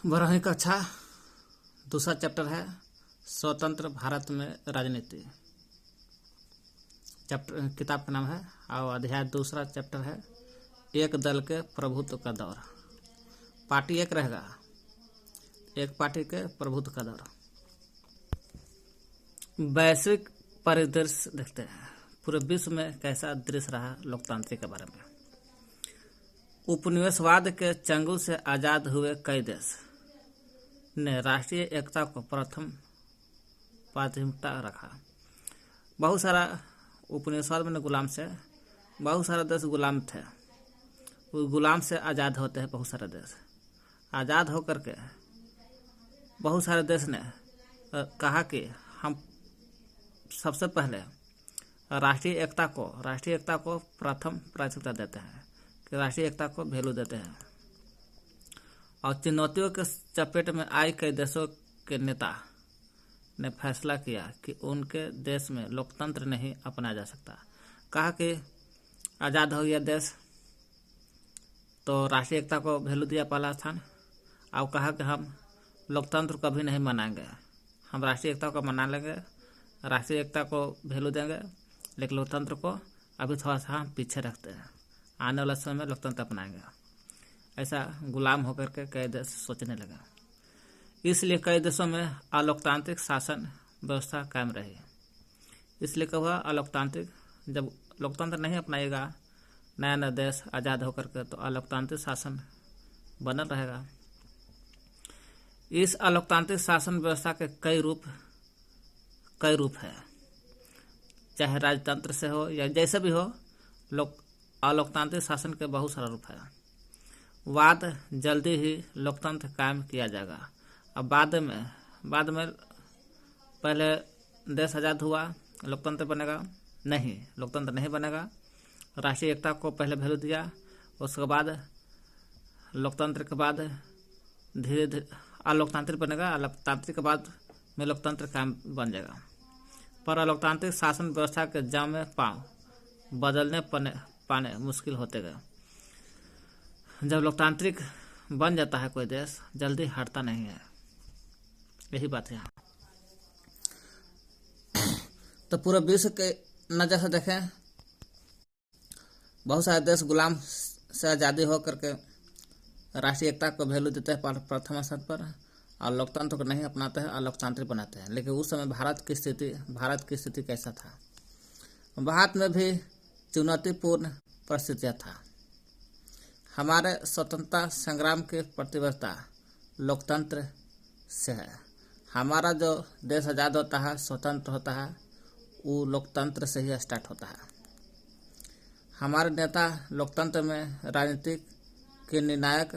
12वीं कक्षा दूसरा चैप्टर है स्वतंत्र भारत में राजनीति। चैप्टर किताब का नाम है और अध्याय दूसरा चैप्टर है एक दल के प्रभुत्व का दौर। पार्टी एक रहेगा, एक पार्टी के प्रभुत्व का दौर। वैश्विक परिदृश्य देखते हैं, पूरे विश्व में कैसा दृश्य रहा लोकतांत्रिक के बारे में। उपनिवेशवाद के चंगुल से आज़ाद हुए कई देश ने राष्ट्रीय एकता को प्रथम प्राथमिकता रखा। बहुत सारा उपनिवेशवाद में गुलाम से बहुत सारे देश गुलाम थे, उस गुलाम से आज़ाद होते हैं। बहुत सारे देश आज़ाद होकर के बहुत सारे देश ने कहा कि हम सबसे पहले राष्ट्रीय एकता को प्रथम प्राथमिकता देते हैं, कि राष्ट्रीय एकता को वैल्यू देते हैं। और चुनौतियों के चपेट में आए कई देशों के नेता ने फैसला किया कि उनके देश में लोकतंत्र नहीं अपनाया जा सकता। कहा कि आज़ाद हो गया देश तो राष्ट्रीय एकता को वैल्यू दिया पहला स्थान, और कहा कि हम लोकतंत्र कभी नहीं मनाएंगे, हम राष्ट्रीय एकता को मना लेंगे, राष्ट्रीय एकता को वैल्यू देंगे, लेकिन लोकतंत्र को अभी थोड़ा सा हम पीछे रखते हैं, आने वाले समय में लोकतंत्र अपनाएंगे। ऐसा गुलाम होकर के कई देश सोचने लगा। इसलिए कई देशों में अलोकतांत्रिक शासन व्यवस्था कायम रही। इसलिए क्या हुआ, अलोकतांत्रिक, जब लोकतंत्र नहीं अपनाएगा नया नया देश आज़ाद होकर के, तो अलोकतांत्रिक शासन बनल रहेगा। इस अलोकतांत्रिक शासन व्यवस्था के कई रूप है, चाहे राजतंत्र से हो या जैसे भी हो, अलोकतांत्रिक शासन के बहुत सारा रूप है। वाद जल्दी ही लोकतंत्र कायम किया जाएगा। अब बाद में पहले देश आज़ाद हुआ, लोकतंत्र बनेगा नहीं, लोकतंत्र नहीं बनेगा। राष्ट्रीय एकता को पहले वैल्यू दिया, उसके बाद लोकतंत्र के बाद धीरे धीरे अलोकतांत्रिक बनेगा, अलोकतांत्रिक के बाद में लोकतंत्र कायम बन जाएगा। पर अलोकतांत्रिक शासन व्यवस्था के जाम में पांव बदलने पाने मुश्किल होते गए। जब लोकतांत्रिक बन जाता है कोई देश, जल्दी हटता नहीं है, यही बात है। तो पूरे विश्व के नजर से देखें, बहुत सारे देश गुलाम से आज़ादी हो करके राष्ट्रीय एकता को वैल्यू देते हैं प्रथम स्थान पर, और लोकतंत्र को नहीं अपनाते हैं, अलोकतांत्रिक बनाते हैं। लेकिन उस समय भारत की स्थिति कैसा था? भारत में भी चुनौतीपूर्ण परिस्थितियाँ था। हमारे स्वतंत्रता संग्राम के प्रतिबद्धता लोकतंत्र से है। हमारा जो देश आज़ाद होता है, स्वतंत्र होता है, वो लोकतंत्र से ही स्टार्ट होता है। हमारे नेता लोकतंत्र में राजनीतिक की निर्णायक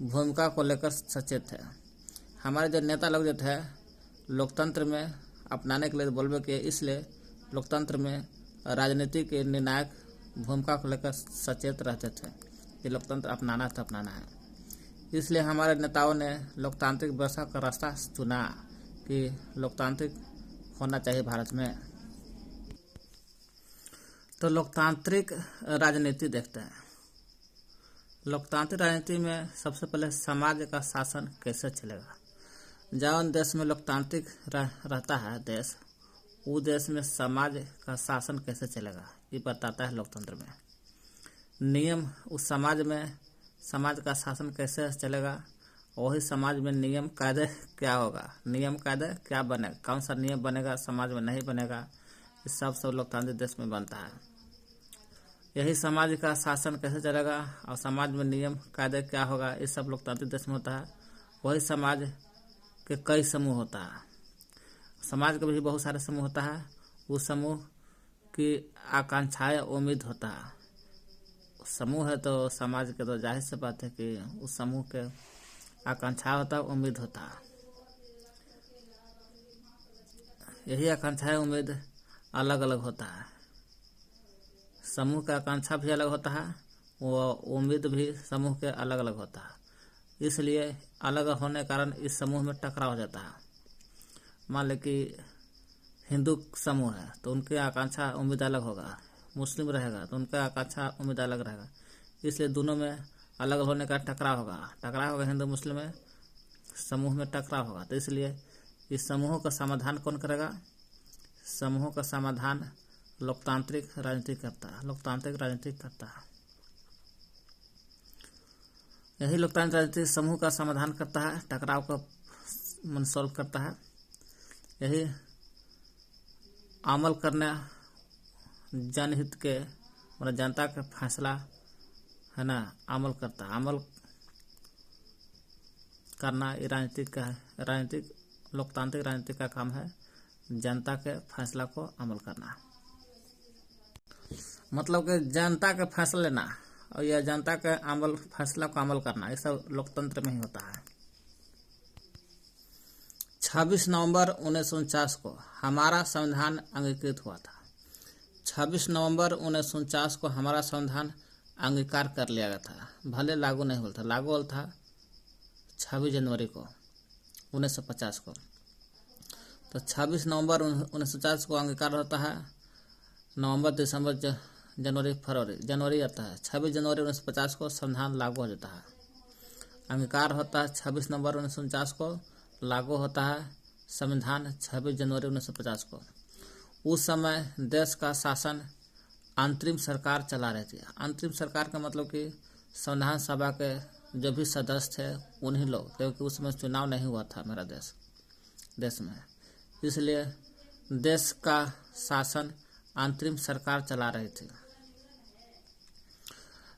भूमिका को लेकर सचेत है। हमारे जो नेता लोग जो थे लोकतंत्र में अपनाने के लिए बोलबे किए, इसलिए लोकतंत्र में राजनीति के निर्णायक भूमिका को लेकर सचेत रहते थे कि लोकतंत्र अपनाना है। इसलिए हमारे नेताओं ने लोकतांत्रिक व्यवस्था का रास्ता चुना कि लोकतांत्रिक होना चाहिए भारत में। तो लोकतांत्रिक राजनीति देखते हैं। लोकतांत्रिक राजनीति में सबसे पहले समाज का शासन कैसे चलेगा। जौन देश में लोकतांत्रिक रहता है देश, वो देश में समाज का शासन कैसे चलेगा, ये बताता है लोकतंत्र में। नियम, उस समाज का शासन कैसे चलेगा, वही समाज में नियम कायदे क्या होगा, नियम कायदे क्या बनेगा, कौन सा नियम बनेगा, समाज में नहीं बनेगा, ये सब लोकतांत्रिक देश में बनता है। यही समाज का शासन कैसे चलेगा और समाज में नियम कायदे क्या होगा, ये सब लोकतांत्रिक देश में होता है। वही समाज के कई समूह होता है। समाज के भी बहुत सारे समूह होता है। उस समूह की आकांक्षाएं उम्मीद होता है। समूह है तो समाज के, तो जाहिर सी बात है कि उस समूह के आकांक्षा होता है, उम्मीद होता है। यही आकांक्षाएं उम्मीद अलग अलग होता है। समूह का आकांक्षा भी अलग होता है, वो उम्मीद भी समूह के अलग अलग होता है। इसलिए अलग होने के कारण इस समूह में टकराव हो जाता है। मान लें कि हिंदू समूह है तो उनकी आकांक्षा उम्मीद अलग होगा, मुस्लिम रहेगा तो उनका आकांक्षा उम्मीद अलग रहेगा। इसलिए दोनों में अलग होने का टकराव होगा हिंदू मुस्लिम में, समूह में टकराव होगा। तो इसलिए इस समूहों का समाधान कौन करेगा? समूहों का समाधान लोकतांत्रिक राजनीति करता है, लोकतांत्रिक राजनीति करता है। यही लोकतांत्रिक राजनीति समूह का समाधान करता है, टकराव का सॉल्व करता है। यही अमल करना जनहित के मतलब जनता का फैसला है ना, अमल करता है। अमल करना ये राजनीतिक लोकतांत्रिक राजनीति का काम है, जनता के फैसला को अमल करना। मतलब कि जनता का फैसला लेना और यह जनता के फैसला को अमल करना, ये सब लोकतंत्र में ही होता है। 26 नवंबर 1949 को हमारा संविधान अंगीकृत हुआ था। 26 नवंबर 1949 को हमारा संविधान अंगीकार कर लिया गया था, भले लागू नहीं हुआ था। लागू हुआ था 26 जनवरी को 1950 को। तो 26 नवंबर 1950 को अंगीकार होता है। नवंबर, दिसंबर, जनवरी, फरवरी, जनवरी आता है। 26 जनवरी 1950 को संविधान लागू हो जाता है। अंगीकार होता है 26 नवंबर 1949 को, लागू होता है संविधान 26 जनवरी 1950 को। उस समय देश का शासन अंतरिम सरकार चला रही थी। अंतरिम सरकार का मतलब कि संविधान सभा के जो भी सदस्य थे उन्हीं लोग, क्योंकि उस समय चुनाव नहीं हुआ था मेरा देश में, इसलिए देश का शासन अंतरिम सरकार चला रही थी।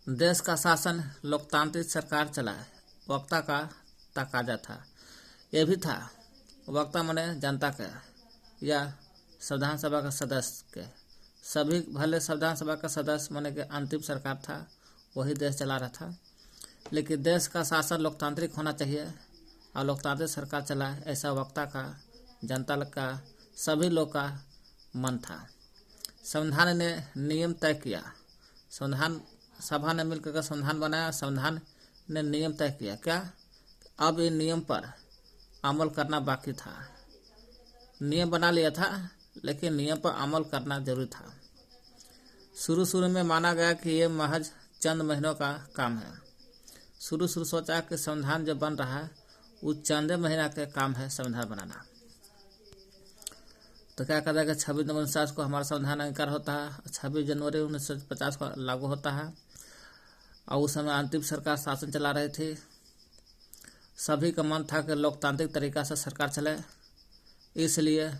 देश का शासन लोकतांत्रिक सरकार चलाए, वक्ता का तकाजा था। यह भी था, वक्ता माने जनता के या संविधान सभा का सदस्य के, सभी भले संविधान सभा का सदस्य माने के अंतिम सरकार था, वही देश चला रहा था। लेकिन देश का शासन लोकतांत्रिक होना चाहिए और लोकतांत्रिक सरकार चलाए, ऐसा वक्ता का, जनता का, सभी लोग का मन था। संविधान ने नियम तय किया, संविधान सभा ने मिलकर संविधान बनाया। संविधान ने नियम तय किया, क्या? अब इन नियम पर अमल करना बाकी था। नियम बना लिया था लेकिन नियम पर अमल करना जरूरी था। शुरू में माना गया कि ये महज चंद महीनों का काम है। शुरू सोचा कि संविधान जो बन रहा है वो चंद महीना का काम है संविधान बनाना। तो क्या कहता है कि 26 नवंबर 1950 को हमारा संविधान अंगीकार होता है, 26 जनवरी 1950 को लागू होता है। और उस समय अंतिम सरकार शासन चला रही थी। सभी का मन था कि लोकतांत्रिक तरीका से सरकार चले, इसलिए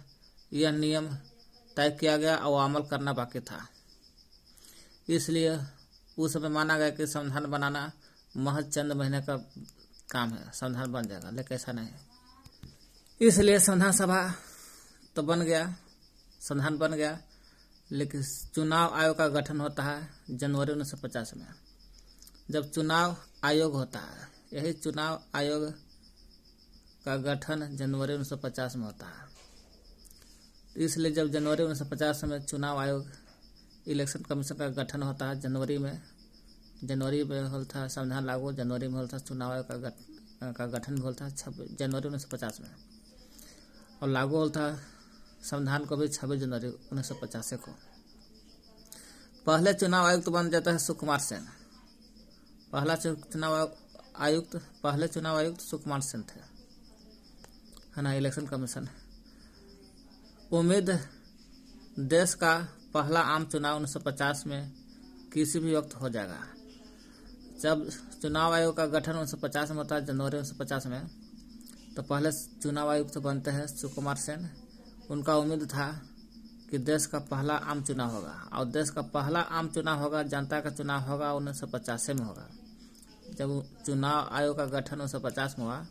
यह नियम तय किया गया और अमल करना बाकी था। इसलिए उस समय माना गया कि संविधान बनाना महज चंद महीने का काम है, संविधान बन जाएगा। लेकिन ऐसा नहीं, इसलिए संविधान सभा तो बन गया, संविधान बन गया, लेकिन चुनाव आयोग का गठन होता है जनवरी 1950 में। जब चुनाव आयोग होता है, यही चुनाव आयोग का गठन जनवरी 1950 में होता है। इसलिए जब जनवरी 1950 में चुनाव आयोग, इलेक्शन कमीशन का गठन होता है जनवरी में होता है संविधान लागू, जनवरी में होता है चुनाव आयोग का गठन भी होता है 26 जनवरी 1950 में, और लागू होता है संविधान को भी 26 जनवरी 1950 को। पहले चुनाव आयुक्त बन जाता है सुकुमार सेन। पहले चुनाव आयुक्त सुकुमार सेन थे, है ना, इलेक्शन कमीशन। उम्मीद देश का पहला आम चुनाव 1950 में किसी भी वक्त हो जाएगा। जब चुनाव आयोग का गठन 1950 में होता है जनवरी 1950 में, तो पहले चुनाव आयुक्त बनते हैं सुकुमार सेन। उनका उम्मीद था कि देश का पहला आम चुनाव होगा, और देश का पहला आम चुनाव होगा, जनता का चुनाव होगा 1950 में होगा। जब चुनाव आयोग का गठन 1950 में हुआ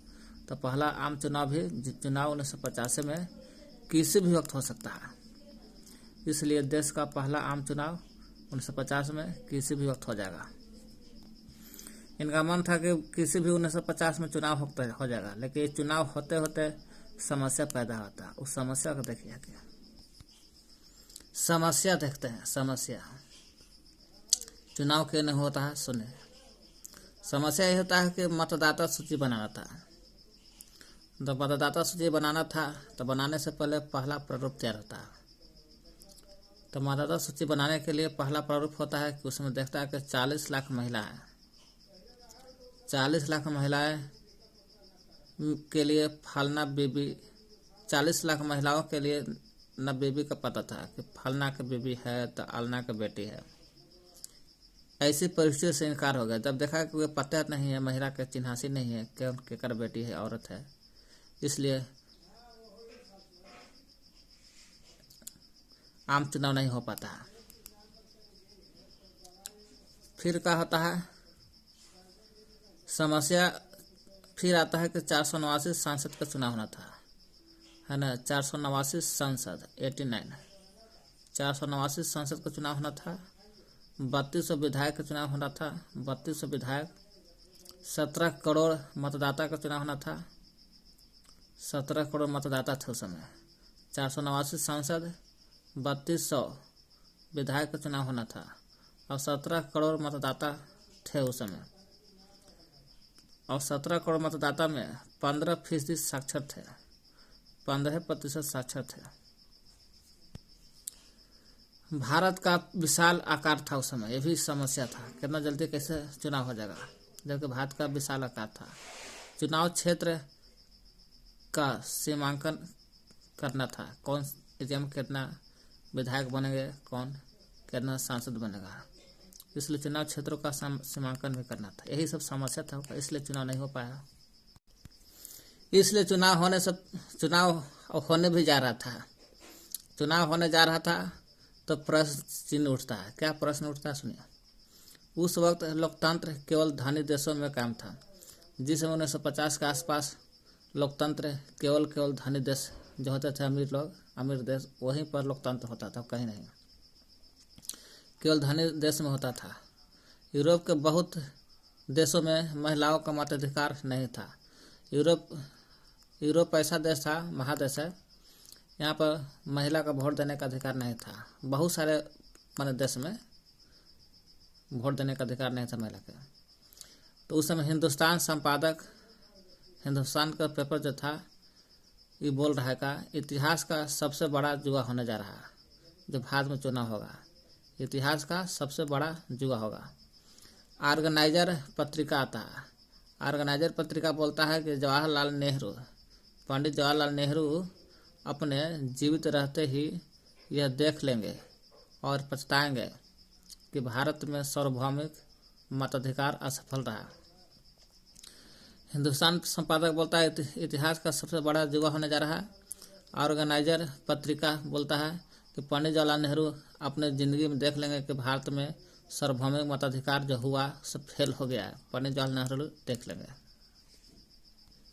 तो पहला आम चुनाव भी 1950 में किसी भी वक्त हो सकता है। इसलिए देश का पहला आम चुनाव 1950 में किसी भी वक्त हो जाएगा। इनका मन था कि किसी भी 1950 में चुनाव हो जाएगा, लेकिन ये चुनाव होते होते समस्या पैदा होता है। उस समस्या को देखिए, क्या समस्या देखते हैं। समस्या चुनाव क्यों नहीं होता है, सुने। समस्या ये होता है कि मतदाता सूची बनाना था। तो मतदाता सूची बनाना था तो बनाने से पहले पहला प्रारूप तैयार होता है। तो मतदाता सूची बनाने के लिए पहला प्रारूप होता है कि उसमें देखता है कि 40 लाख महिलाएं के लिए फलना बीबी, 40 लाख महिलाओं के लिए न बीबी का पता था कि फलना के बीबी है तो अलना के बेटी है। ऐसी परिस्थिति से इनकार हो गया। जब देखा कि वे पता नहीं है, महिला के चिन्हासी नहीं है, केकर बेटी है, औरत है, इसलिए आम चुनाव नहीं हो पाता है। फिर क्या होता है समस्या, फिर आता है कि 489 सांसद का चुनाव होना था, है ना। 489 सांसद 89 489 सांसद का चुनाव होना था। 3200 विधायक का चुनाव होना था। 3200 विधायक, 17 करोड़ मतदाता का चुनाव होना था। 17 करोड़ मतदाता थे उस समय। 489 सांसद, 3200 विधायक का चुनाव होना था और 17 करोड़ मतदाता थे उस समय। और 17 करोड़ मतदाता में 15% साक्षर थे, 15% साक्षर थे। भारत का विशाल आकार था उस समय, यह भी समस्या था, कितना जल्दी कैसे चुनाव हो जाएगा, जबकि भारत का विशाल आकार था। चुनाव क्षेत्र का सीमांकन करना था, कौन एरिया में कितना विधायक बनेंगे, कौन कितना सांसद बनेगा, इसलिए चुनाव क्षेत्रों का सीमांकन भी करना था। यही सब समस्या था, इसलिए चुनाव नहीं हो पाया। इसलिए चुनाव होने भी जा रहा था। चुनाव होने जा रहा था तो प्रश्न चिन्ह उठता है। क्या प्रश्न उठता है सुनिए। उस वक्त लोकतंत्र केवल धनी देशों में कायम था। जिस समय 1950 के आसपास लोकतंत्र केवल धनी देश जो होते थे, अमीर लोग, अमीर देश, वहीं पर लोकतंत्र होता था, कहीं नहीं, केवल धनी देश में होता था। यूरोप के बहुत देशों में महिलाओं का मताधिकार नहीं था। यूरोप ऐसा देश था, महादेश है, यहाँ पर महिला का वोट देने का अधिकार नहीं था। बहुत सारे माने देश में वोट देने का अधिकार नहीं था महिला के। तो उस समय हिंदुस्तान का पेपर जो था, ये बोल रहा है का इतिहास का सबसे बड़ा जुआ होने जा रहा है, जो भारत में चुनाव होगा, इतिहास का सबसे बड़ा जुआ होगा। ऑर्गेनाइजर पत्रिका आता है। ऑर्गेनाइजर पत्रिका बोलता है कि पंडित जवाहरलाल नेहरू अपने जीवित रहते ही यह देख लेंगे और पछताएंगे कि भारत में सार्वभौमिक मताधिकार असफल रहा। हिंदुस्तान संपादक बोलता है इतिहास का सबसे बड़ा जुआ होने जा रहा है। ऑर्गेनाइजर पत्रिका बोलता है कि पंडित जवाहरलाल नेहरू अपने ज़िंदगी में देख लेंगे कि भारत में सार्वभौमिक मताधिकार जो हुआ सब फेल हो गया है, पंडित जवाहरलाल नेहरू देख लेंगे।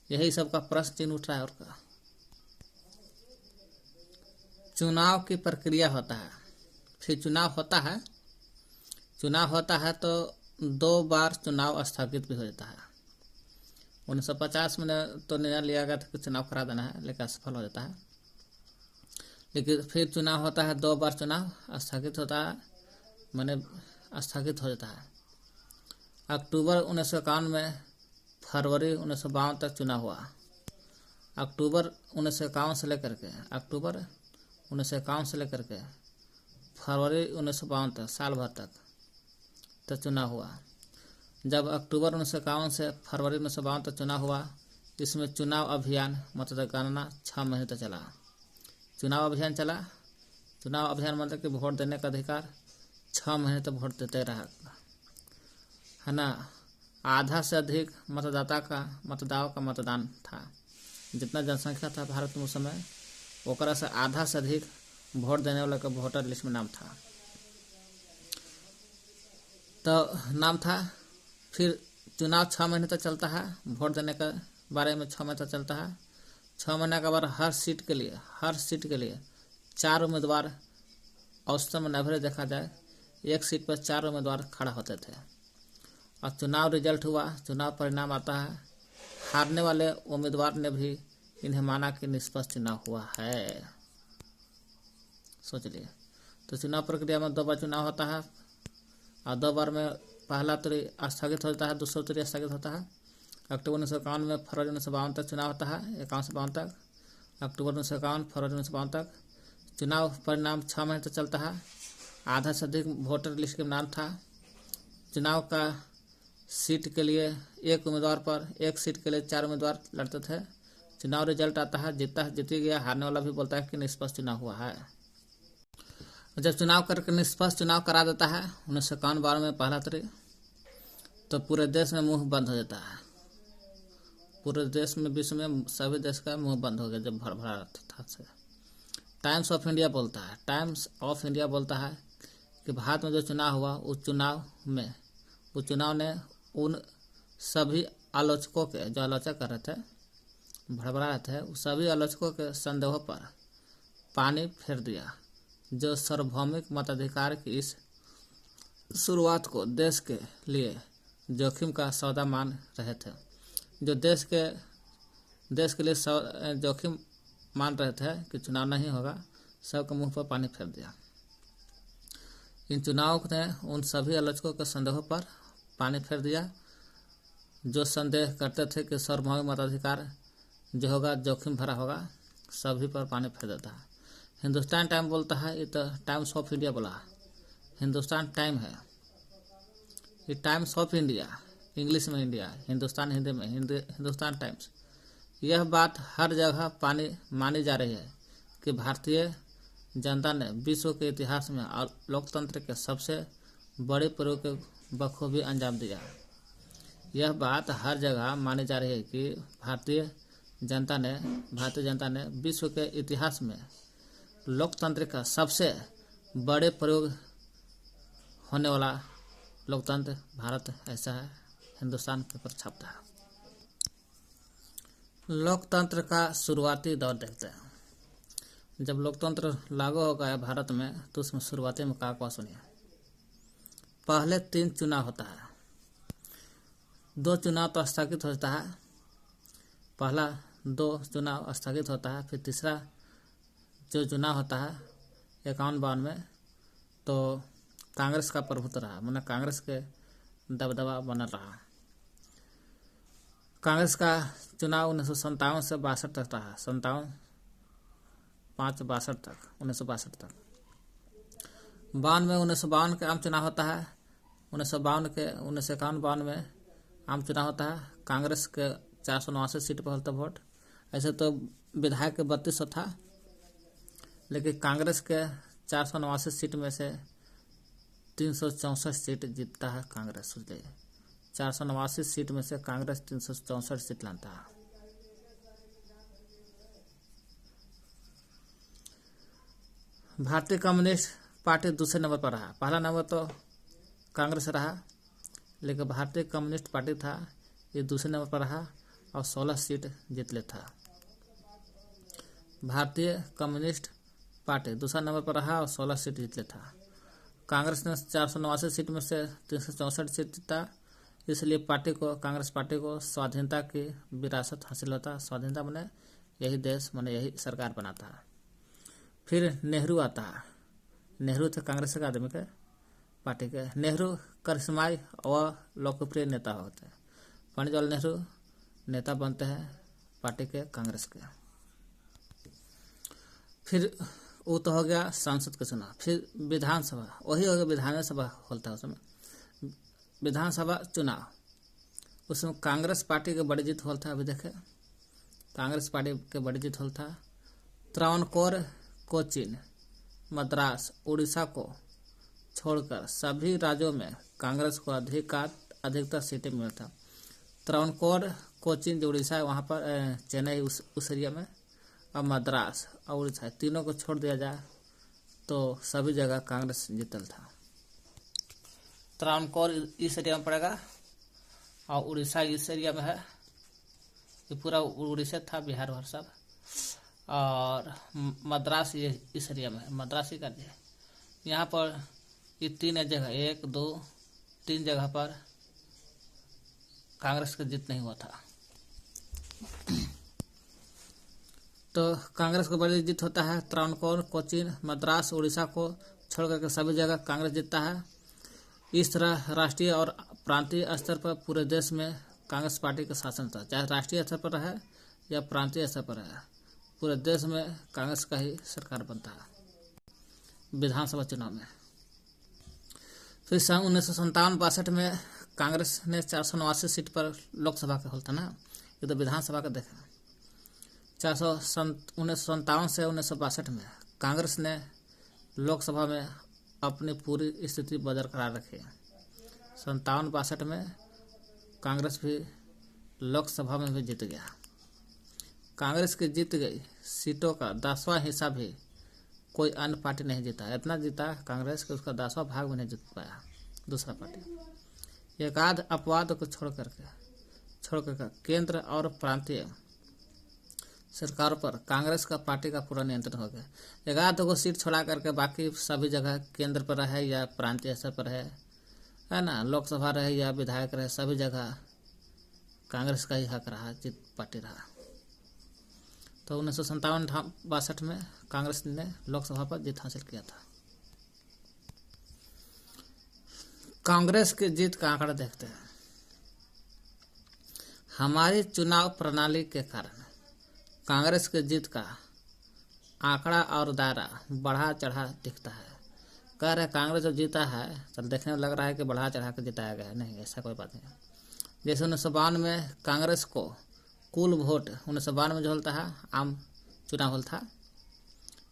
यही सबका प्रश्न चिन्ह उठ रहा है। और का चुनाव की प्रक्रिया होता है, फिर चुनाव होता है तो 2 बार चुनाव स्थगित भी हो जाता है। 1950 में तो निर्णय लिया गया था कि चुनाव करा देना है, लेकिन असफल हो जाता है। लेकिन फिर चुनाव होता है, 2 बार चुनाव स्थगित होता है, स्थगित हो जाता है। अक्टूबर 1951 में फरवरी 1952 तक चुनाव हुआ। अक्टूबर 1951 से लेकर के फरवरी 1952 तक, साल भर तक चुनाव हुआ। जब अक्टूबर 1951 से फरवरी 1952 तक चुनाव हुआ, इसमें चुनाव अभियान मतगणना 6 महीने तक चला। चुनाव अभियान मतलब कि वोट देने का अधिकार 6 महीने तक वोट देते रहा, है ना। आधा से अधिक मतदाताओं का मतदान था। जितना जनसंख्या था भारत में उस समय, ओकरा से आधा से अधिक वोट देने वाला का वोटर लिस्ट में नाम था। फिर चुनाव 6 महीने तक चलता है। वोट देने के बारे में 6 महीने तक चलता है। 6 महीने के बाद हर सीट के लिए 4 उम्मीदवार, औसतन में एवरेज देखा जाए, एक सीट पर 4 उम्मीदवार खड़ा होते थे। और चुनाव रिजल्ट हुआ, चुनाव परिणाम आता है। हारने वाले उम्मीदवार ने भी इन्हें माना कि निष्पक्ष चुनाव हुआ है। सोच लिए। तो चुनाव प्रक्रिया में 2 बार चुनाव होता है और 2 बार में पहला तरी स्थगित हो जाता है, दूसरा तरी स्थगित होता है। अक्टूबर 1951 में फरवरी 1952 तक चुनाव होता है, 51 से 52 तक। अक्टूबर 1951 फरवरी 1952 तक चुनाव परिणाम 6 महीने तक चलता है। आधा से अधिक वोटर लिस्ट के नाम था। चुनाव का सीट के लिए एक उम्मीदवार पर एक सीट के लिए 4 उम्मीदवार लड़ते थे। चुनाव रिजल्ट आता है, जीता है जीत गया, हारने वाला भी बोलता है कि निष्पक्ष चुनाव हुआ है। जब चुनाव करके निष्पक्ष चुनाव करा देता है 1951 में पहला तारीख, तो पूरे देश में मुंह बंद हो जाता है। पूरे देश में, विश्व में सभी देश का मुंह बंद हो गया जब भरा था से। टाइम्स ऑफ इंडिया बोलता है कि भारत में जो चुनाव हुआ उस चुनाव ने उन सभी आलोचकों के, जो आलोचक कर रहे थे, भड़बड़ा रहे थे, उस सभी आलोचकों के संदेहों पर पानी फेर दिया, जो सार्वभौमिक मताधिकार की इस शुरुआत को देश के लिए जोखिम का सौदा मान रहे थे, जो देश के लिए जोखिम मान रहे थे कि चुनाव नहीं होगा, सबके मुंह पर पानी फेर दिया। इन चुनावों ने उन सभी आलोचकों के संदेहों पर पानी फेर दिया, जो संदेह करते थे कि सार्वभौमिक मताधिकार जो होगा जोखिम भरा होगा, सभी पर पानी फेर देता है। हिंदुस्तान टाइम बोलता है, ये तो टाइम्स ऑफ इंडिया बोला, हिंदुस्तान टाइम है, ये टाइम्स ऑफ इंडिया, इंग्लिश में इंडिया, हिंदुस्तान हिंदी में हिंदुस्तान टाइम्स। यह बात हर जगह मानी जा रही है कि भारतीय जनता ने विश्व के इतिहास में लोकतंत्र के सबसे बड़े प्रयोग के बखूबी अंजाम दिया। यह बात हर जगह मानी जा रही है कि भारतीय जनता ने विश्व के इतिहास में लोकतंत्र का सबसे बड़े प्रयोग होने वाला लोकतंत्र भारत ऐसा है। हिंदुस्तान पेपर छपता है। लोकतंत्र का शुरुआती दौर देखते हैं। जब लोकतंत्र लागू हो गया भारत में, तो उसमें शुरुआती में क्या सुनिए। पहले 3 चुनाव होता है, 2 चुनाव तो स्थगित होता है। पहला 2 चुनाव स्थगित होता है, फिर तीसरा जो चुनाव होता है 51-52 में, तो कांग्रेस का प्रभुत्व रहा, मतलब कांग्रेस के दबदबा बना रहा। कांग्रेस का चुनाव 1957 से 62 तक रहा, 57-5-62 तक, 1962 तक। 1952 के आम चुनाव होता है, 1951 में आम चुनाव होता है। कांग्रेस के 489 सीट पर होता वोट। ऐसे तो विधायक के 3200 था, लेकिन कांग्रेस के 489 सीट में से 364 सीट जीतता है कांग्रेस। 489 सीट में से कांग्रेस 364 सीट लाता है। भारतीय कम्युनिस्ट पार्टी दूसरे नंबर पर रहा। पहला नंबर तो कांग्रेस रहा, लेकिन भारतीय कम्युनिस्ट पार्टी था, ये दूसरे नंबर पर रहा और 16 सीट जीत लेता। भारतीय कम्युनिस्ट पार्टी दूसरा नंबर पर रहा और 16 सीट जीत लेता। कांग्रेस ने 489 सीट में से 364 सीट जीता, इसलिए कांग्रेस पार्टी को स्वाधीनता की विरासत हासिल होता। स्वाधीनता माने यही देश, माने यही सरकार बनाता है। फिर नेहरू आता है। नेहरू थे कांग्रेस के आदमी के पार्टी के। नेहरू करिश्माई और लोकप्रिय नेता होते हैं। पंडित जवाहरलाल नेहरू नेता बनते हैं पार्टी के, कांग्रेस के। फिर वो तो हो गया संसद का चुनाव। फिर विधानसभा, वही हो गया विधानसभा होता है उसमें। विधानसभा चुनाव, उसमें कांग्रेस पार्टी के बड़ी जीत होता है। अभी देखे, कांग्रेस पार्टी के बड़ी जीत होता है। त्रावणकोर, कोचीन, मद्रास, उड़ीसा को छोड़कर सभी राज्यों में कांग्रेस को अधिकतर सीटें मिलता। त्रावणकोर, कोचीन जो उड़ीसा है वहाँ पर, चेन्नई उस एरिया में, और मद्रास और उड़ीसा, तीनों को छोड़ दिया जाए तो सभी जगह कांग्रेस जीतल था। त्रावणकोर इस एरिया में पड़ेगा और उड़ीसा इस एरिया में है। ये पूरा उड़ीसा था, बिहार भर सब। और मद्रास ये इस एरिया में है, मद्रास ही कर दिया। यहाँ पर ये 3 जगह, 1, 2, 3 जगह पर कांग्रेस का जीत नहीं हुआ था। तो कांग्रेस को बड़ी जीत होता है। त्रावणकोर, कोचीन, मद्रास, उड़ीसा को छोड़ करके सभी जगह कांग्रेस जीतता है। इस तरह राष्ट्रीय और प्रांतीय स्तर पर पूरे देश में कांग्रेस पार्टी का शासन था, चाहे राष्ट्रीय स्तर पर रहे या प्रांतीय स्तर पर रहे, पूरे देश में कांग्रेस का ही सरकार बनता है। विधानसभा चुनाव में फिर सन 1957-62 में कांग्रेस ने 489 सीट पर लोकसभा का होता ना, ये तो विधानसभा का देखा। 1957 से 1962 में कांग्रेस ने लोकसभा में अपनी पूरी स्थिति बरकरार रखी। 57-62 में कांग्रेस भी लोकसभा में भी जीत गया। कांग्रेस की जीत गई सीटों का 10वां हिस्सा भी कोई अन्य पार्टी नहीं जीता। इतना जीता कांग्रेस कि उसका 10वां भाग भी नहीं जीत पाया दूसरा पार्टी। एक आध अपवाद को छोड़ करके केंद्र और प्रांतीय सरकारों पर कांग्रेस का पार्टी का पूरा नियंत्रण हो गया। एक आध को सीट छोड़ा करके बाकी सभी जगह केंद्र पर रहे या प्रांतीय स्तर पर है ना, लोकसभा रहे या विधायक रहे, सभी जगह कांग्रेस का ही हक रहा, जीत पार्टी रहा। तो 1957-62 में कांग्रेस ने लोकसभा पर जीत हासिल किया था। कांग्रेस की जीत का आंकड़ा देखते हैं। हमारी चुनाव प्रणाली के कारण कांग्रेस की जीत का आंकड़ा और दायरा बढ़ा चढ़ा दिखता है। कह रहे कांग्रेस जो जीता है, चल देखने में लग रहा है कि बढ़ा चढ़ा कर जिताया गया है। नहीं, ऐसा कोई बात नहीं। जैसे 1952 में कांग्रेस को कुल वोट, 1952 में जो होता है आम चुनाव होता था,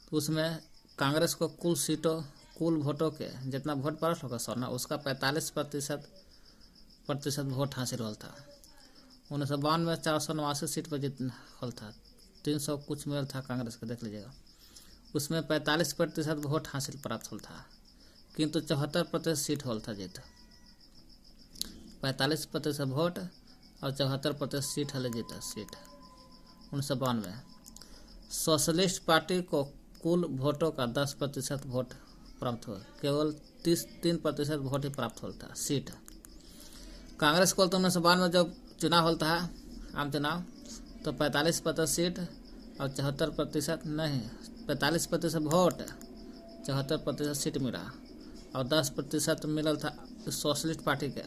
तो उसमें कांग्रेस को कुल सीटों कुल वोटों के जितना वोट पड़ा होगा सोना, उसका 45% वोट हासिल होता था। 1952 में 489 सीट पर जीत होल था, 300 कुछ मेल था कांग्रेस का, देख लीजिएगा। उसमें 45% वोट हासिल प्राप्त होल था, किंतु 74% सीट होल था जीत। 45% वोट और 74% सीट हले जीता सीट 1952 में। सोशलिस्ट पार्टी को कुल वोटों का 10% वोट प्राप्त हुआ, केवल 3% वोट ही प्राप्त होता सीट। कांग्रेस को तो 1952 में जब चुनाव होता है आम चुनाव, तो 45% सीट और 74% नहीं, 45% वोट 74% सीट मिला और 10% मिलल था सोशलिस्ट पार्टी के,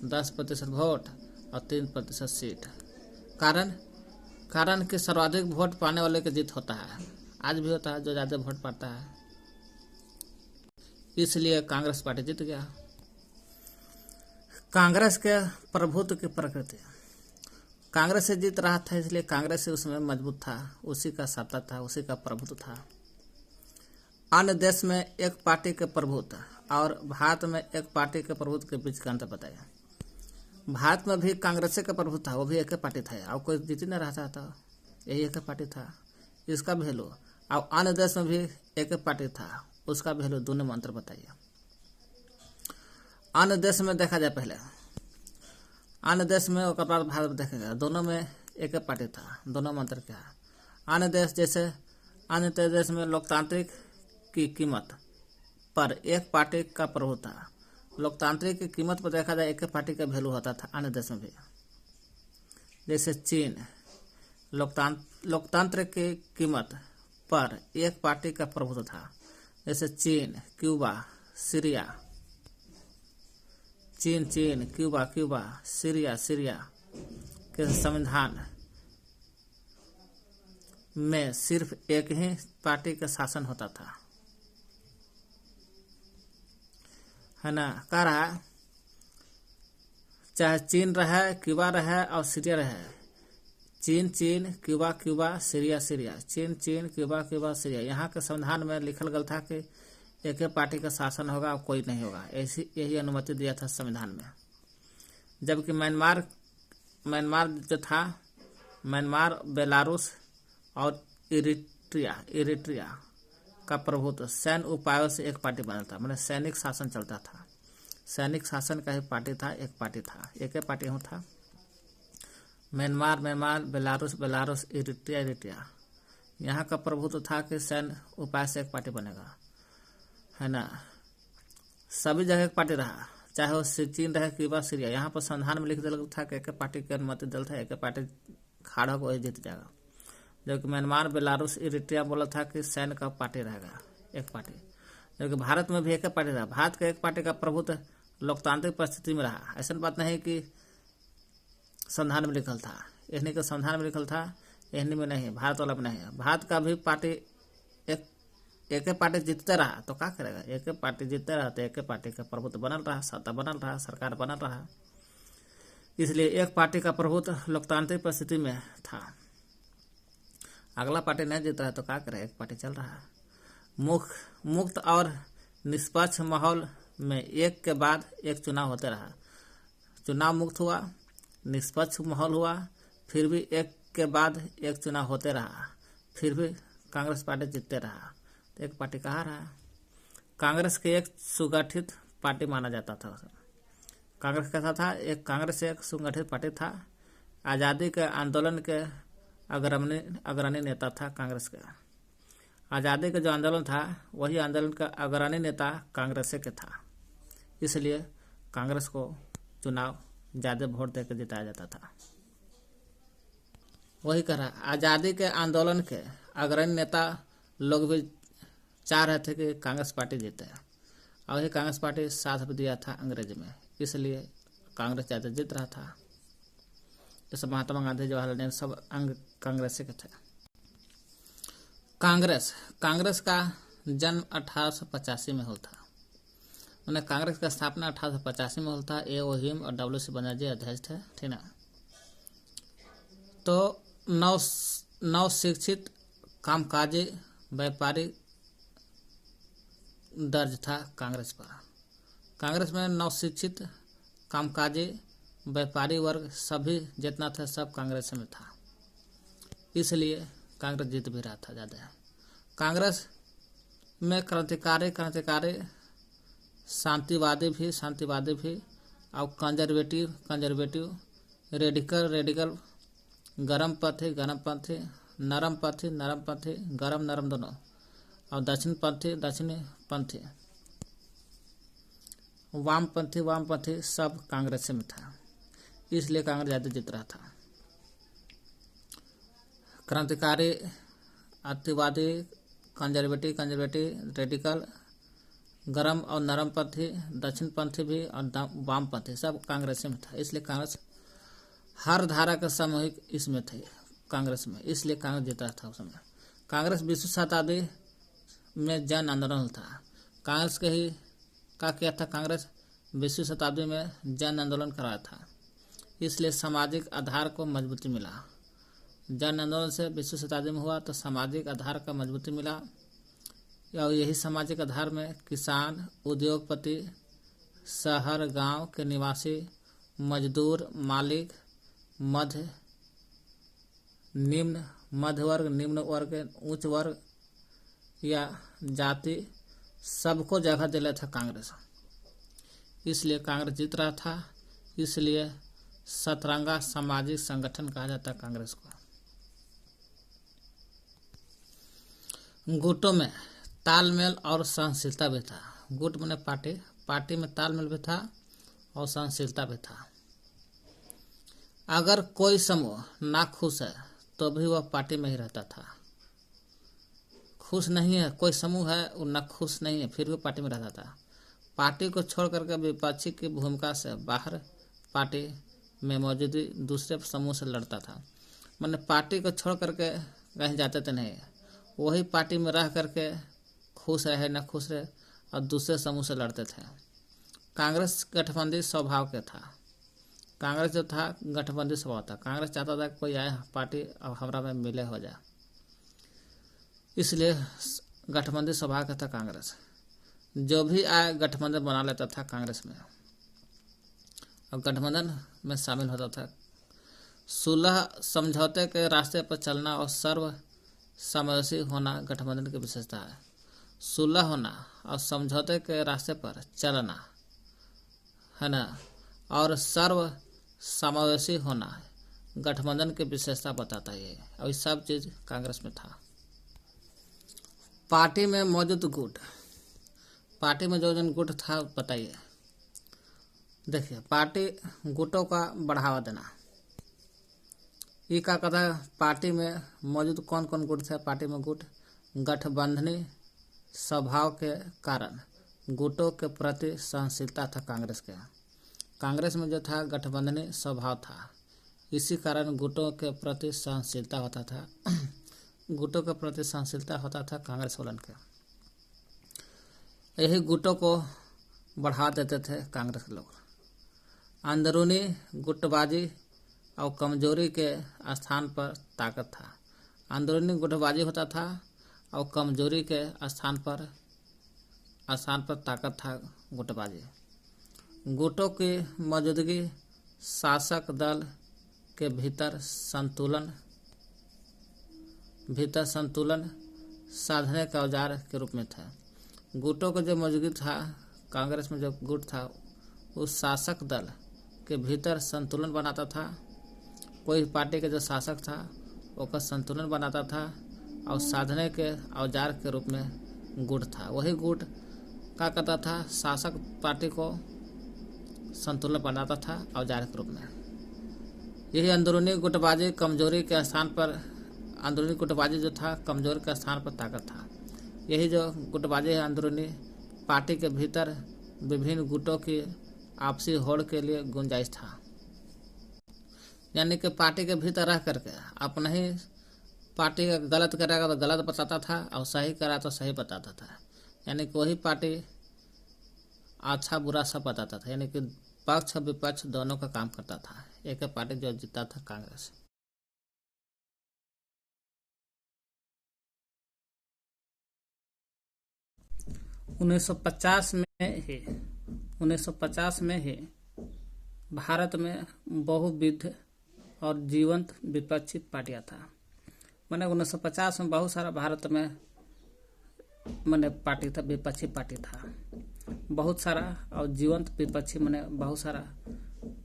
10% वोट और 3% सीट। कारण कि सर्वाधिक वोट पाने वाले की जीत होता है, आज भी होता है जो ज़्यादा वोट पाता है, इसलिए कांग्रेस पार्टी जीत गया। कांग्रेस के प्रभुत्व की प्रकृति, कांग्रेस से जीत रहा था इसलिए कांग्रेस से उसमें मजबूत था, उसी का सत्ता था, उसी का प्रभुत्व था। अन्य देश में एक पार्टी के प्रभुत्व और भारत में एक पार्टी के प्रभुत्व के बीच का अंतर बताया। भारत में भी कांग्रेस का प्रभुत्व था, वो भी एक पार्टी था और कोई जीत नहीं रहा था, यही एक पार्टी था, इसका वैल्यू। और अन्य देश में भी एक पार्टी था, उसका वैल्यू। दोनों में अंतर बताइए। अन्य देश में देखा जाए, पहले अन्य देश में और भारत में देखेगा, दोनों में एक पार्टी था, दोनों में अंतर क्या है। अन्य देश जैसे अन्य देश में लोकतांत्रिक की कीमत पर एक पार्टी का प्रभुत्व था। लोकतांत्रिक की कीमत पर देखा जाए एक पार्टी का वैल्यू होता था अन्य देश में भी। जैसे चीन, लोकतंत्र की कीमत पर एक पार्टी का प्रभुत्व था। जैसे चीन, क्यूबा, सीरिया, चीन, क्यूबा, सीरिया के संविधान में सिर्फ एक ही पार्टी का शासन होता था, है ना। कह रहा चाहे चीन रहे, क्यूबा रहे और सीरिया रहे, चीन, क्यूबा, सीरिया, चीन, क्यूबा, सीरिया, यहाँ के संविधान में लिखल गया था कि एक ही पार्टी का शासन होगा और कोई नहीं होगा, ऐसी यही अनुमति दिया था संविधान में। जबकि म्यांमार जो था, म्यांमार, बेलारूस और इरिट्रिया का प्रभुत्व सैन्य उपायों से एक पार्टी बना था, मतलब सैनिक शासन चलता था, सैनिक शासन का ही पार्टी था, एक ही पार्टी हो था। म्यांमार, बेलारूस, इरिट्रिया, यहाँ का प्रभुत्व था कि सैन्य उपाय से एक पार्टी बनेगा, है ना। सभी जगह एक पार्टी रहा, चाहे वो चीन रहे, क्यूबा, सीरिया, यहाँ पर संविधान में लिख दिया था कि एक पार्टी की अनुमति दिल था, एक पार्टी खाड़ा हो वही जीत जाएगा। जबकि म्यांमार, बेलारूस, इरिट्रिया बोला था कि सैन्य का पार्टी रहेगा, एक पार्टी। जबकि भारत में भी एक पार्टी रहा, भारत का एक पार्टी का प्रभुत्व लोकतांत्रिक परिस्थिति में रहा। ऐसा बात नहीं कि संविधान में लिखल था, एहनी के संविधान में लिखल था, एहनी में नहीं, भारत वाला में नहीं है। भारत का भी पार्टी एक एक ही पार्टी जीतते रहा तो क्या करेगा, एक ही पार्टी जीतते रहा तो एक ही पार्टी का प्रभुत्व बनल रहा, सत्ता बनल रहा, सरकार बनल रहा। इसलिए एक पार्टी का प्रभुत्व लोकतांत्रिक परिस्थिति में था। अगला पार्टी नहीं जीत रहा तो क्या करे, एक पार्टी चल रहा है। मुक्त और निष्पक्ष माहौल में एक के बाद एक चुनाव होते रहा। चुनाव मुक्त हुआ, निष्पक्ष माहौल हुआ, फिर भी एक के बाद एक चुनाव होते रहा, फिर भी कांग्रेस पार्टी जीतते रहा। तो एक पार्टी कहाँ रहा। कांग्रेस के एक सुगठित पार्टी माना जाता था। कांग्रेस कैसा था, कांग्रेस एक सुगठित पार्टी था। आज़ादी के आंदोलन के अग्रणी नेता था कांग्रेस का। आज़ादी का जो आंदोलन था वही आंदोलन का अग्रणी नेता कांग्रेस के था। इसलिए कांग्रेस को चुनाव ज़्यादा वोट देकर जिताया जाता था। वही कहा, आज़ादी के आंदोलन के अग्रणी नेता लोग भी चाह रहे थे कि कांग्रेस पार्टी जीते, और वही कांग्रेस पार्टी साथ भी दिया था अंग्रेज में, इसलिए कांग्रेस ज़्यादा जीत रहा था। जैसे महात्मा गांधी, जवाहरलाल नेहरू सब अंग कांग्रेस के थे। कांग्रेस का जन्म 1885 में हुआ था। उन्हें कांग्रेस का स्थापना 1885 में हुआ था। ए ओ हिम और W.C. बनर्जी अध्यक्ष थे, ठीक ना। तो नव शिक्षित कामकाजी व्यापारी दर्ज था कांग्रेस पर। कांग्रेस में नव शिक्षित कामकाजी व्यापारी वर्ग सभी जितना था सब कांग्रेस में था, इसलिए कांग्रेस जीत भी रहा था ज़्यादा। कांग्रेस में क्रांतिकारी शांतिवादी भी और कंजर्वेटिव, रेडिकल, गर्मपंथी, नरमपंथी, गरम नरम दोनों, और दक्षिणपंथी, वामपंथी सब कांग्रेस में था, इसलिए कांग्रेस ज़्यादा जीत रहा था। क्रांतिकारी, अतिवादी, कंजर्वेटिव, रेडिकल, गरम और नरमपंथी, दक्षिणपंथी भी और वामपंथी सब कांग्रेस में था, इसलिए कांग्रेस हर धारा का सामूहिक इसमें थे कांग्रेस में, इसलिए कांग्रेस जीत रहा था उस समय। कांग्रेस 20वीं शताब्दी में जन आंदोलन था। कांग्रेस के ही का किया था, कांग्रेस 20वीं शताब्दी में जन आंदोलन कराया था, इसलिए सामाजिक आधार को मजबूती मिला। जन आंदोलन से 20वीं शताब्दी में हुआ तो सामाजिक आधार का मजबूती मिला, और यही सामाजिक आधार में किसान, उद्योगपति, शहर गांव के निवासी, मजदूर, मालिक, मध्य वर्ग, निम्न वर्ग, उच्च वर्ग या जाति सबको जगह दिला था कांग्रेस, इसलिए कांग्रेस जीत रहा था। इसलिए सतरंगा सामाजिक संगठन कहा जाता है कांग्रेस को। गुटों में तालमेल और सहनशीलता भी था। गुट माने पार्टी में तालमेल भी था और सहनशीलता भी था। अगर कोई समूह ना खुश है तो भी वह पार्टी में ही रहता था। खुश नहीं है, कोई समूह है वो ना खुश नहीं है, फिर भी पार्टी में रहता था। पार्टी को छोड़ करके विपक्षी की भूमिका से बाहर पार्टी में मौजूद दूसरे समूह से लड़ता था। मैंने पार्टी को छोड़ करके कहीं जाते थे नहीं, वही पार्टी में रह करके खुश रहे न खुश रहे और दूसरे समूह से लड़ते थे। कांग्रेस गठबंधी स्वभाव के था। कांग्रेस जो था गठबंधी स्वभाव था। कांग्रेस चाहता था कि कोई आए पार्टी अब हमरा में मिले हो जाए, इसलिए गठबंधी स्वभाव का था कांग्रेस। जो भी आए गठबंधन बना लेता था कांग्रेस में और गठबंधन में शामिल होता था। सुलह समझौते के रास्ते पर चलना और सर्व समावेशी होना गठबंधन की विशेषता है। सुलह होना और समझौते के रास्ते पर चलना है ना, और सर्व समावेशी होना गठबंधन की विशेषता बताता है, और इस सब चीज़ कांग्रेस में था। पार्टी में मौजूद गुट, पार्टी में जो जन गुट था बताइए। देखिए, पार्टी गुटों का बढ़ावा देना, ये क्या कहता है। पार्टी में मौजूद कौन कौन गुट थे। पार्टी में गुट गठबंधनी स्वभाव के कारण गुटों के प्रति सहनशीलता था कांग्रेस के। कांग्रेस में जो था गठबंधनी स्वभाव था, इसी कारण गुटों के प्रति सहनशीलता होता था। गुटों के प्रति सहनशीलता होता था कांग्रेस वालन के। यही गुटों को बढ़ा देते थे कांग्रेस के लोग। अंदरूनी गुटबाजी और कमजोरी के स्थान पर ताकत था। अंदरूनी गुटबाजी होता था और कमजोरी के स्थान पर ताकत था गुटबाजी। गुटों की मौजूदगी शासक दल के भीतर संतुलन साधने का औजार के रूप में था। गुटों का जो मौजूदगी था, कांग्रेस में जो गुट था, उस शासक दल के भीतर संतुलन बनाता था। कोई पार्टी के जो शासक था वो संतुलन बनाता था और साधने के औजार के रूप में गुट था। वही गुट क्या करता था, शासक पार्टी को संतुलन बनाता था औजार के रूप में। यही अंदरूनी गुटबाजी कमजोरी के स्थान पर, अंदरूनी गुटबाजी जो था कमजोरी के स्थान पर ताकत था। यही जो गुटबाजी है अंदरूनी, पार्टी के भीतर विभिन्न गुटों की आपसी होड़ के लिए गुंजाइश था। यानी कि पार्टी के भीतर रह करके अपना ही पार्टी का गलत करेगा तो गलत बताता था और सही करा तो सही बताता था। यानी कि वही पार्टी अच्छा बुरा सब बताता था। यानी कि पक्ष विपक्ष दोनों का काम करता था। एक पार्टी जो जीता था कांग्रेस। उन्नीस सौ पचास में ही भारत में बहुविध और जीवंत विपक्षी पार्टियां था। मैंने 1950 में बहुत सारा भारत में पार्टी था, विपक्षी पार्टी था बहुत सारा, और जीवंत विपक्षी बहुत सारा।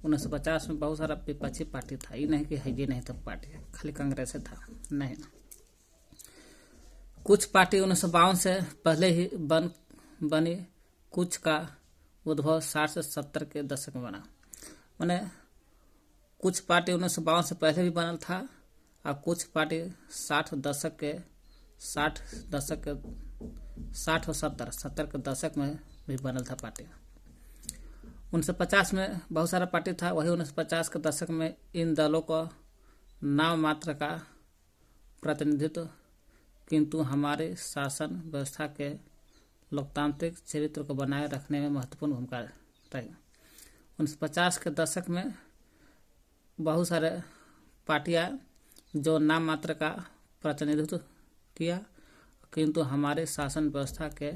1950 में बहुत सारा विपक्षी पार्टी था। ये नहीं कि ये नहीं था पार्टी खाली कांग्रेस था, नहीं। कुछ पार्टी 1952 से पहले ही बनी, कुछ का उद्भव 60 से 70 के दशक में बना। कुछ पार्टी 1952 से पहले भी बनल था और कुछ पार्टी 60 और 70 के दशक में भी बनल था पार्टी। 1950 में बहुत सारा पार्टी था। वही 1950 के दशक में इन दलों को नाम मात्र का प्रतिनिधित्व, किंतु हमारे शासन व्यवस्था के लोकतांत्रिक चरित्र को बनाए रखने में महत्वपूर्ण भूमिका रही। 1950 के दशक में बहुत सारे पार्टियां जो नाम मात्र का प्रतिनिधित्व किया, किंतु हमारे शासन व्यवस्था के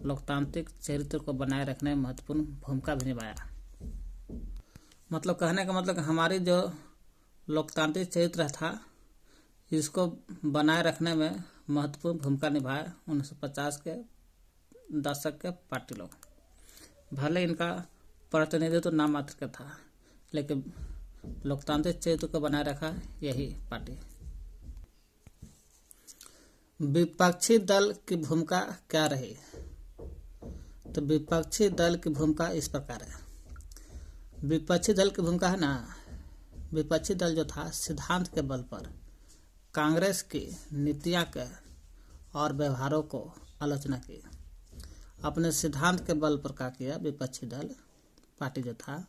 लोकतांत्रिक चरित्र को बनाए रखने में महत्वपूर्ण भूमिका भी निभाया। मतलब कहने का मतलब हमारी जो लोकतांत्रिक चरित्र था, इसको बनाए रखने में महत्वपूर्ण भूमिका निभाया 1950 के दशक के पार्टी लोग। भले इनका प्रतिनिधित्व नाम मात्र का था, लेकिन लोकतांत्रिक चरित्र को बनाए रखा यही पार्टी। विपक्षी दल की भूमिका क्या रही? तो विपक्षी दल की भूमिका इस प्रकार है। विपक्षी दल की भूमिका है ना, विपक्षी दल जो था सिद्धांत के बल पर कांग्रेस की नीतियां के और व्यवहारों को आलोचना की। अपने सिद्धांत के बल पर क्या किया विपक्षी दल पार्टी जो था,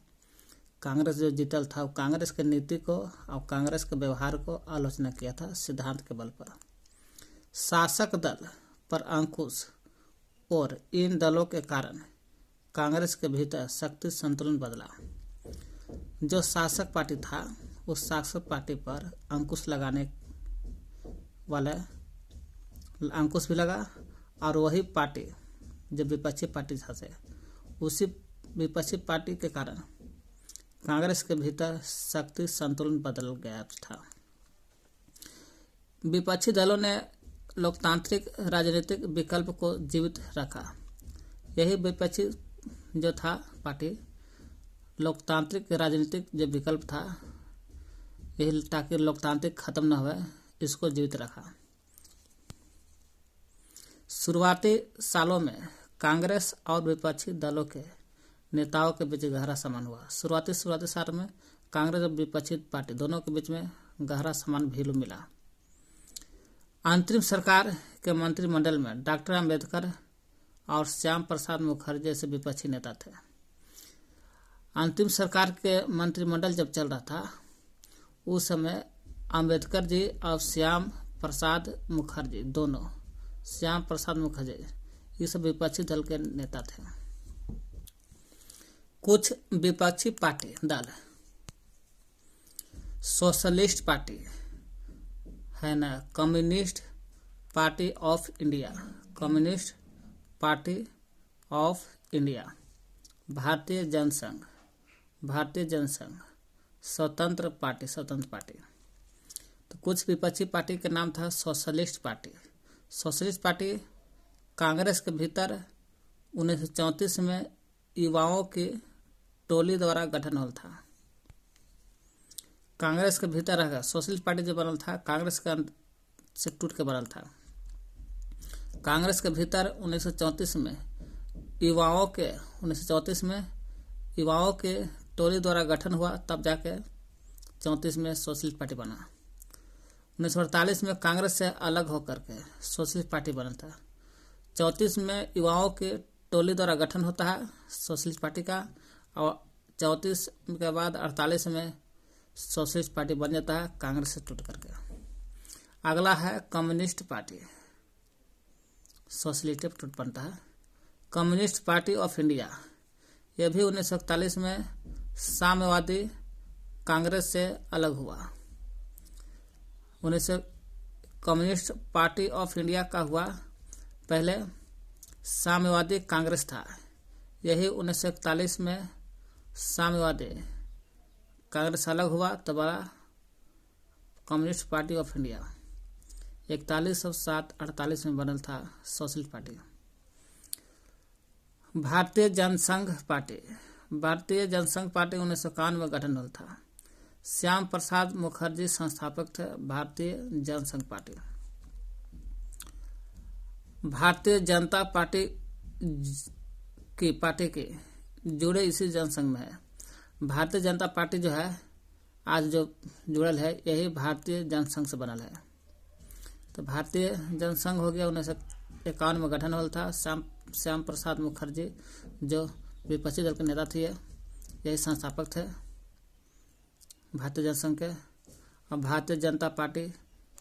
कांग्रेस जो जीतल था, वो कांग्रेस के नीति को और कांग्रेस के व्यवहार को आलोचना किया था सिद्धांत के बल पर। शासक दल पर अंकुश और इन दलों के कारण कांग्रेस के भीतर शक्ति संतुलन बदला। जो शासक पार्टी था, उस शासक पार्टी पर अंकुश लगाने वाले अंकुश भी लगा, और वही पार्टी जो विपक्षी पार्टी था, उसी विपक्षी पार्टी के कारण कांग्रेस के भीतर शक्ति संतुलन बदल गया था। विपक्षी दलों ने लोकतांत्रिक राजनीतिक विकल्प को जीवित रखा। यही विपक्षी जो था पार्टी, लोकतांत्रिक राजनीतिक जो विकल्प था, यही ताकि लोकतांत्रिक खत्म न हो, इसको जीवित रखा। शुरुआती सालों में कांग्रेस और विपक्षी दलों के नेताओं के बीच गहरा संबंध हुआ। शुरुआती साल में कांग्रेस और विपक्षी पार्टी दोनों के बीच में गहरा संबंध भी मिला। अंतरिम सरकार के मंत्रिमंडल में डॉक्टर अम्बेडकर और श्याम प्रसाद मुखर्जी जैसे विपक्षी नेता थे। अंतिम सरकार के मंत्रिमंडल जब चल रहा था, उस समय अम्बेडकर जी और श्याम प्रसाद मुखर्जी दोनों, श्याम प्रसाद मुखर्जी ये सब विपक्षी दल के नेता थे। कुछ विपक्षी पार्टी दल, सोशलिस्ट पार्टी है ना, communist party of India, communist party of India, भारतीय जनसंघ, भारतीय जनसंघ, स्वतंत्र पार्टी, स्वतंत्र पार्टी। तो कुछ विपक्षी पार्टी के नाम था socialist party. Socialist party Congress के भीतर 1934 में युवाओं की टोली द्वारा गठन हुआ था। कांग्रेस के भीतर रह सोशलिस्ट पार्टी जो बनल था, कांग्रेस का से टूट के बनल था। कांग्रेस के भीतर 1934 में युवाओं के टोली द्वारा गठन हुआ, तब जाके 34 में सोशलिस्ट पार्टी बना। 1948 में कांग्रेस से अलग होकर के सोशलिस्ट पार्टी बना था। 34 में युवाओं के टोली द्वारा गठन होता है सोशलिस्ट पार्टी का, और 34 के बाद 48 में सोशलिस्ट पार्टी बन जाता है कांग्रेस से टूट करके। अगला है कम्युनिस्ट पार्टी, सोशलिस्ट टूट बनता है। कम्युनिस्ट पार्टी ऑफ इंडिया, यह भी 1941 में साम्यवादी कांग्रेस से अलग हुआ। कम्युनिस्ट पार्टी ऑफ इंडिया का हुआ, पहले साम्यवादी कांग्रेस था, यही 1941 में साम्यवादी कांग्रेस अलग हुआ तो बड़ा कम्युनिस्ट पार्टी ऑफ इंडिया। 41 और 7-48 में बनल था सोशलिस्ट पार्टी। भारतीय जनसंघ पार्टी, भारतीय जनसंघ पार्टी 1951 में गठन हुआ था। श्याम प्रसाद मुखर्जी संस्थापक थे भारतीय जनसंघ पार्टी। भारतीय जनता पार्टी की जुड़े इसी जनसंघ में है। भारतीय जनता पार्टी जो है आज जो जुड़ल है, यही भारतीय जनसंघ से बनल है। तो भारतीय जनसंघ हो गया, 1951 में गठन हुआ था। श्याम प्रसाद मुखर्जी जो विपक्षी दल के नेता थे, यही संस्थापक थे भारतीय जनसंघ के। और भारतीय जनता पार्टी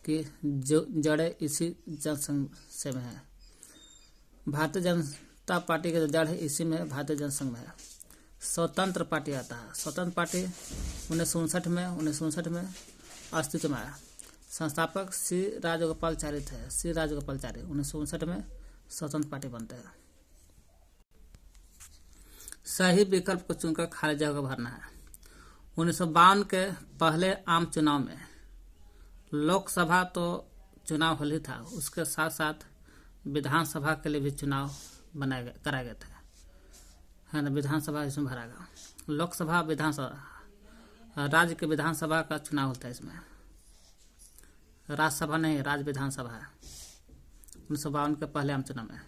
की जो जड़ें इसी जनसंघ से में है। भारतीय जनता पार्टी के जो जड़ है इसी में भारतीय जनसंघ में है। स्वतंत्र पार्टी आता है। स्वतंत्र पार्टी 1959 में अस्तित्व में आया। संस्थापक श्री राजगोपालचारी थे। श्री राजगोपालचारी 1959 में स्वतंत्र पार्टी बनते हैं। सही विकल्प को चुनकर खाली जगह भरना है। 1952 के पहले आम चुनाव में लोकसभा तो चुनाव होल ही था, उसके साथ साथ विधानसभा के लिए भी चुनाव कराए गए थे, है ना। विधानसभा इसमें भरा गया। लोकसभा, विधानसभा, राज्य के विधानसभा का चुनाव होता है इसमें। राज्यसभा नहीं, राज्य विधानसभा है। 1952 के पहले आम चुनाव में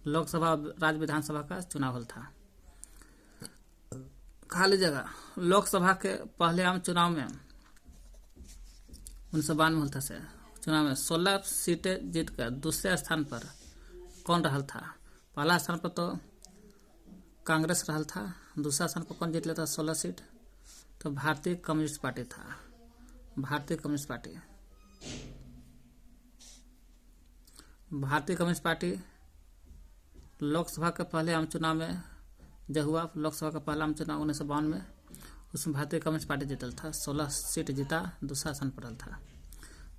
लोकसभा, राज्य विधानसभा का चुनाव होता था। खाली जगह। लोकसभा के पहले आम चुनाव में 1952 में होता से चुनाव में 16 सीटें जीतकर दूसरे स्थान पर कौन रहल था? पहला स्थान पर तो कांग्रेस रहल था, दूसरा स्थान पर कौन जीत लेता 16 सीट? तो भारतीय कम्युनिस्ट पार्टी था। भारतीय कम्युनिस्ट पार्टी, भारतीय कम्युनिस्ट पार्टी लोकसभा के पहले आम चुनाव में जब हुआ, लोकसभा का पहला आम चुनाव 1952 में, उसमें भारतीय कम्युनिस्ट पार्टी जीतल था, 16 सीट जीता, दूसरा स्थान पर रहल था।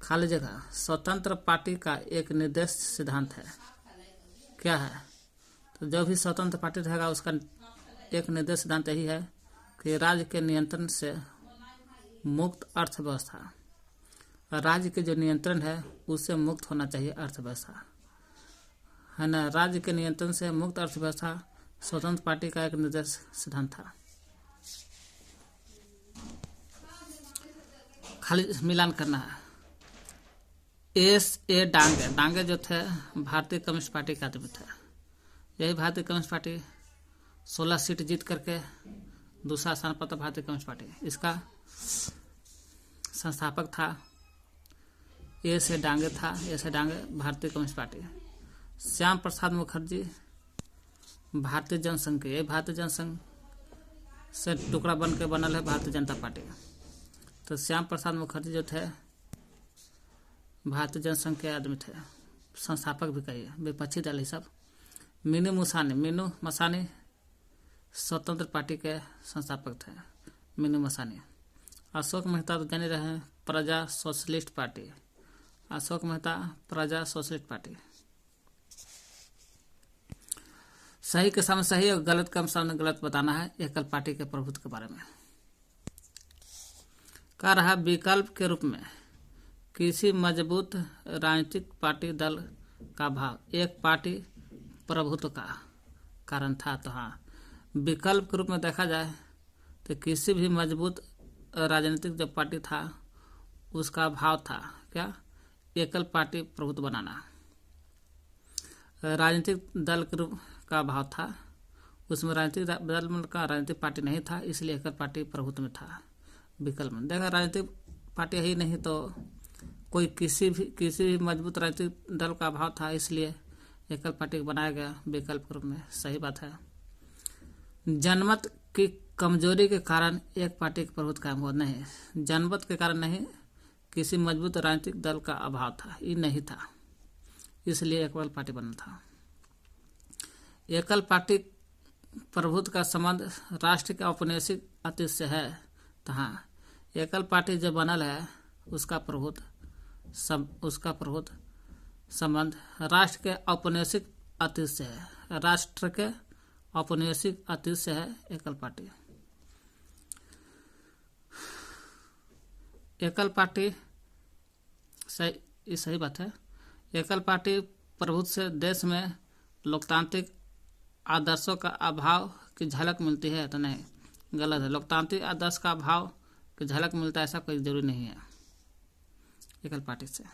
खाली जगह। स्वतंत्र पार्टी का एक निर्देश सिद्धांत है, क्या है? तो जो भी स्वतंत्र पार्टी रहेगा उसका एक निर्देश सिद्धांत यही है कि राज्य के नियंत्रण से मुक्त अर्थव्यवस्था, राज्य के जो नियंत्रण है उससे मुक्त होना चाहिए अर्थव्यवस्था, है ना। राज्य के नियंत्रण से मुक्त अर्थव्यवस्था स्वतंत्र पार्टी का एक निर्देश सिद्धांत था। खाली मिलान करना है। S.A. डांगे जो थे भारतीय कम्युनिस्ट पार्टी के आदमी थे। यही भारतीय कम्युनिस्ट पार्टी 16 सीट जीत करके दूसरा स्थान पर था भारतीय कम्युनिस्ट पार्टी। इसका संस्थापक था S.A. डांगे था। S.A. डांगे भारतीय कम्युनिस्ट पार्टी। श्याम प्रसाद मुखर्जी भारतीय जनसंघ के, यही भारतीय जनसंघ से टुकड़ा बन के बनल है भारतीय जनता पार्टी। तो श्याम प्रसाद मुखर्जी जो थे भारतीय जनसंघ के आदमी थे। संस्थापक भी कहिए, विपक्षी दल ही सब। मीनू मसानी स्वतंत्र पार्टी के संस्थापक थे, मीनू मसानी। अशोक मेहता तो जाने रहे हैं, प्रजा सोशलिस्ट पार्टी, अशोक मेहता प्रजा सोशलिस्ट पार्टी। सही के सामने सही और गलत के सामने गलत बताना है एकल पार्टी के प्रभुत्व के बारे में। कह रहा विकल्प के रूप में किसी मजबूत राजनीतिक पार्टी दल का भाव एक पार्टी प्रभुत्व का कारण था। तो हाँ, विकल्प के रूप में देखा जाए तो किसी भी मजबूत राजनीतिक जो पार्टी था उसका भाव था क्या, एकल पार्टी प्रभुत्व बनाना। राजनीतिक दल के रूप का भाव था, उसमें राजनीतिक दल का राजनीतिक पार्टी नहीं था, इसलिए एकल पार्टी प्रभुत्व में था। विकल्प में देखा राजनीतिक पार्टी ही नहीं तो कोई किसी भी मजबूत राजनीतिक दल का भाव था, इसलिए एकल पार्टी बनाया गया विकल्प के रूप में। सही बात है। जनमत की कमजोरी के कारण एक पार्टी का प्रभुत्व कायम हुआ नहीं, जनमत के कारण नहीं, किसी मजबूत राजनीतिक दल का अभाव था, ये नहीं था, इसलिए एकल पार्टी बना था। एकल पार्टी प्रभुत्व का संबंध राष्ट्र के औपनिवेशिक अतीत से है। तो हाँ, एकल पार्टी जो बनल है उसका प्रभुत्व संबंध राष्ट्र के औपनिवेशिक अतीत से है, राष्ट्र के औपनिवेशिक अतीत से है एकल पार्टी। एकल पार्टी सही बात है। एकल पार्टी प्रभुत्व से देश में लोकतांत्रिक आदर्शों का अभाव की झलक मिलती है। तो नहीं, गलत है। लोकतांत्रिक आदर्श का अभाव की झलक मिलता है ऐसा कोई जरूरी नहीं है एकल पार्टी से।